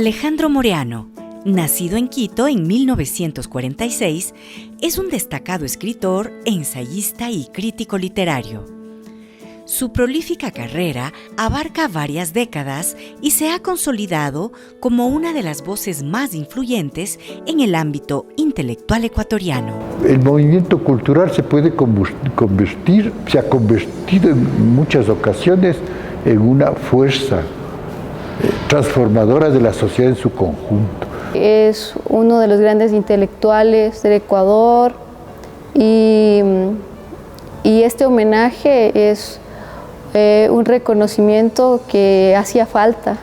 Alejandro Moreano, nacido en Quito en 1946, es un destacado escritor, ensayista y crítico literario. Su prolífica carrera abarca varias décadas y se ha consolidado como una de las voces más influyentes en el ámbito intelectual ecuatoriano. El movimiento cultural se puede convertir, se ha convertido en muchas ocasiones en una fuerza transformadora de la sociedad en su conjunto. Es uno de los grandes intelectuales del Ecuador y este homenaje es un reconocimiento que hacía falta.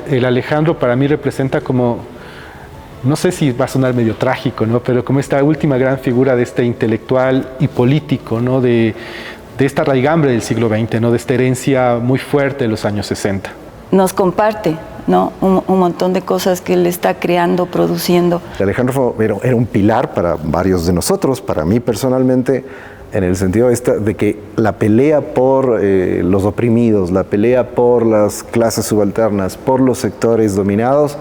El Alejandro para mí representa como, no sé si va a sonar medio trágico, ¿no? Pero como esta última gran figura de este intelectual y político, ¿no? de esta raigambre del siglo XX, ¿no? De esta herencia muy fuerte de los años 60. Nos comparte, ¿no? un montón de cosas que él está creando, produciendo. Alejandro era un pilar para varios de nosotros, para mí personalmente, en el sentido de que la pelea por los oprimidos, la pelea por las clases subalternas, por los sectores dominados,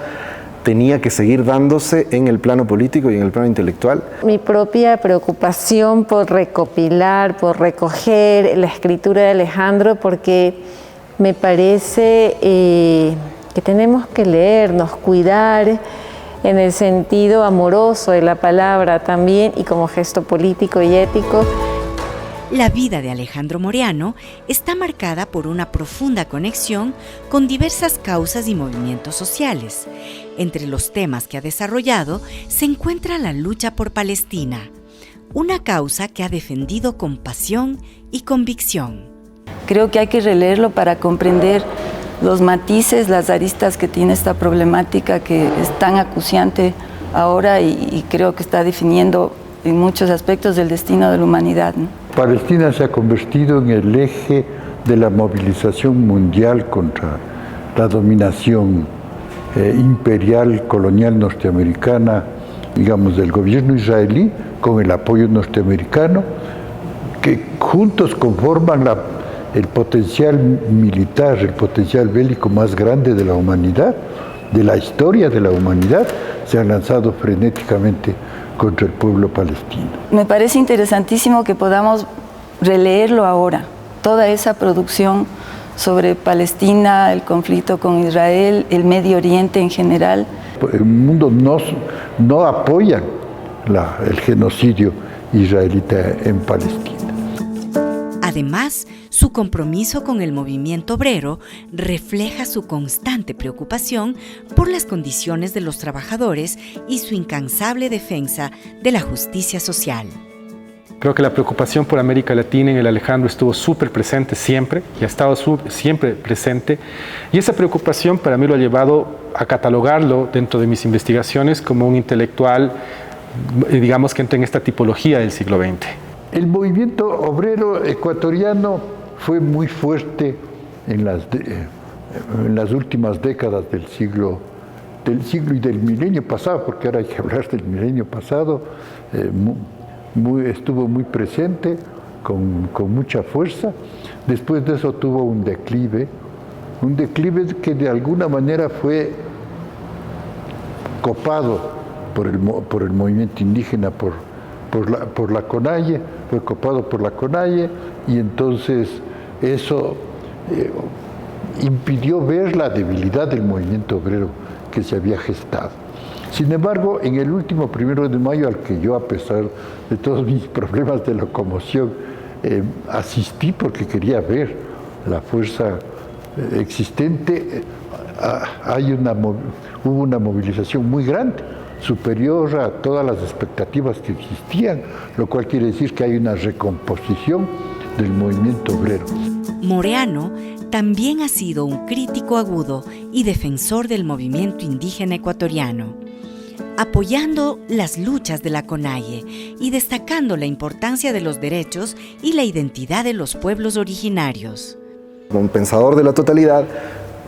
tenía que seguir dándose en el plano político y en el plano intelectual. Mi propia preocupación por recopilar, por recoger la escritura de Alejandro, porque me parece que tenemos que leernos, cuidar en el sentido amoroso de la palabra también y como gesto político y ético. La vida de Alejandro Moreano está marcada por una profunda conexión con diversas causas y movimientos sociales. Entre los temas que ha desarrollado se encuentra la lucha por Palestina, una causa que ha defendido con pasión y convicción. Creo que hay que releerlo para comprender los matices, las aristas que tiene esta problemática que es tan acuciante ahora y creo que está definiendo en muchos aspectos el destino de la humanidad, ¿no? Palestina se ha convertido en el eje de la movilización mundial contra la dominación imperial, colonial norteamericana, digamos, del gobierno israelí, con el apoyo norteamericano, que juntos conforman el potencial militar, el potencial bélico más grande de la humanidad, de la historia de la humanidad, se han lanzado frenéticamente contra el pueblo palestino. Me parece interesantísimo que podamos releerlo ahora, toda esa producción sobre Palestina, el conflicto con Israel, el Medio Oriente en general. El mundo no apoya el genocidio israelita en Palestina. Además, su compromiso con el movimiento obrero refleja su constante preocupación por las condiciones de los trabajadores y su incansable defensa de la justicia social. Creo que la preocupación por América Latina en el Alejandro estuvo súper presente siempre y ha estado siempre presente. Y esa preocupación para mí lo ha llevado a catalogarlo dentro de mis investigaciones como un intelectual, digamos, que entra en esta tipología del siglo XX. El movimiento obrero ecuatoriano fue muy fuerte en las últimas décadas del siglo y del milenio pasado, porque ahora hay que hablar del milenio pasado. Estuvo muy presente, con mucha fuerza. Después de eso tuvo un declive que de alguna manera fue copado por el movimiento indígena, por la CONAIE, fue copado por la CONAIE, y entonces eso impidió ver la debilidad del movimiento obrero que se había gestado. Sin embargo, en el último 1 de mayo, al que yo, a pesar de todos mis problemas de locomoción, asistí porque quería ver la fuerza existente, hubo una movilización muy grande, superior a todas las expectativas que existían, lo cual quiere decir que hay una recomposición del movimiento obrero. Moreano también ha sido un crítico agudo y defensor del movimiento indígena ecuatoriano, apoyando las luchas de la CONAIE y destacando la importancia de los derechos y la identidad de los pueblos originarios. Un pensador de la totalidad,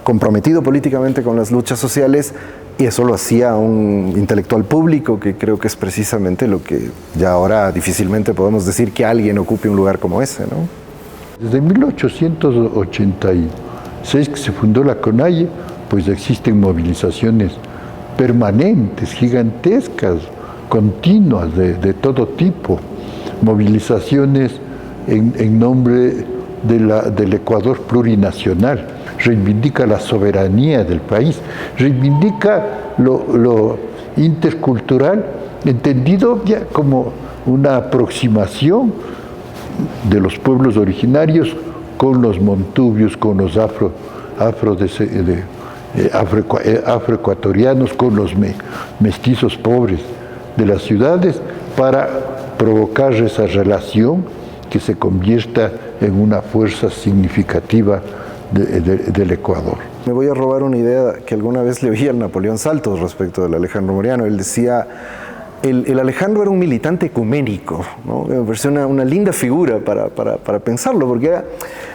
comprometido políticamente con las luchas sociales, y eso lo hacía un intelectual público, que creo que es precisamente lo que ya ahora difícilmente podemos decir que alguien ocupe un lugar como ese, ¿no? Desde 1886 que se fundó la CONAIE, pues existen movilizaciones permanentes, gigantescas, continuas, de todo tipo, movilizaciones en nombre del Ecuador plurinacional, reivindica la soberanía del país, reivindica lo intercultural, entendido ya como una aproximación de los pueblos originarios con los montubios, con los afroecuatorianos, con los mestizos pobres de las ciudades, para provocar esa relación que se convierta en una fuerza significativa del Ecuador. Me voy a robar una idea que alguna vez le oí al Napoleón Saltos respecto del Alejandro Moriano. Él decía, el Alejandro era un militante ecuménico, ¿no? Me pareció una linda figura para pensarlo, porque era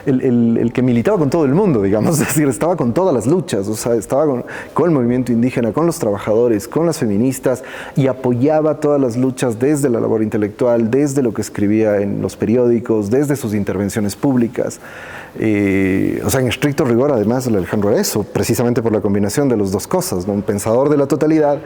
el que militaba con todo el mundo, digamos, es decir, estaba con todas las luchas, o sea, estaba con el movimiento indígena, con los trabajadores, con las feministas, y apoyaba todas las luchas desde la labor intelectual, desde lo que escribía en los periódicos, desde sus intervenciones públicas. O sea, en estricto rigor, además, el Alejandro era eso, precisamente por la combinación de las dos cosas, ¿no? Un pensador de la totalidad,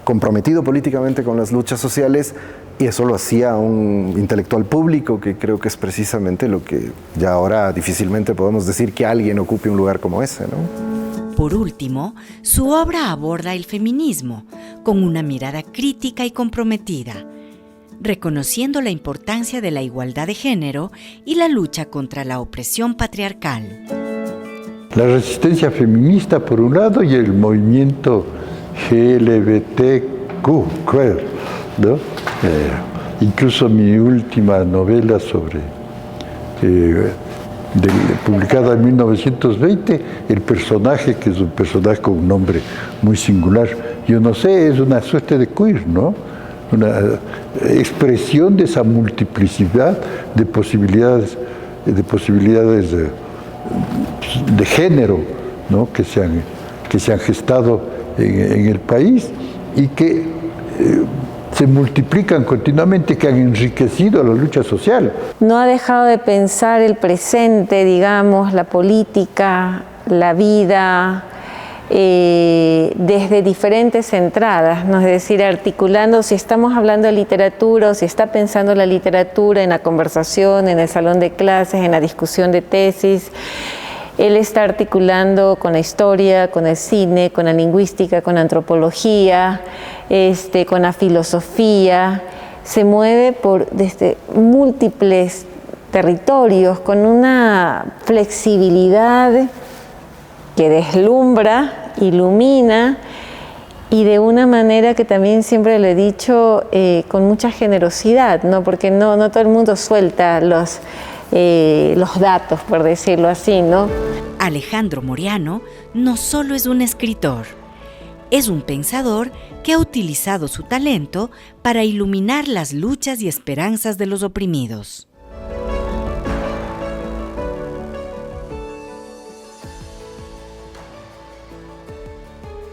comprometido políticamente con las luchas sociales, y eso lo hacía un intelectual público, que creo que es precisamente lo que ya ahora difícilmente podemos decir que alguien ocupe un lugar como ese, ¿no? Por último, su obra aborda el feminismo con una mirada crítica y comprometida, reconociendo la importancia de la igualdad de género y la lucha contra la opresión patriarcal. La resistencia feminista por un lado y el movimiento GLBTQ, ¿no? Incluso mi última novela publicada en 1920, el personaje, que es un personaje con un nombre muy singular, yo no sé, es una suerte de queer, ¿no? Una expresión de esa multiplicidad de posibilidades de género, ¿no? que se han gestado en el país y que se multiplican continuamente, que han enriquecido la lucha social. No ha dejado de pensar el presente, digamos, la política, la vida, desde diferentes entradas, ¿no? Es decir, articulando, si estamos hablando de literatura o si está pensando la literatura en la conversación, en el salón de clases, en la discusión de tesis, él está articulando con la historia, con el cine, con la lingüística, con la antropología, con la filosofía, se mueve desde múltiples territorios con una flexibilidad que deslumbra, ilumina y de una manera que también siempre le he dicho con mucha generosidad, ¿no? Porque no todo el mundo suelta los datos, por decirlo así, ¿no? Alejandro Moriano no solo es un escritor, es un pensador que ha utilizado su talento para iluminar las luchas y esperanzas de los oprimidos.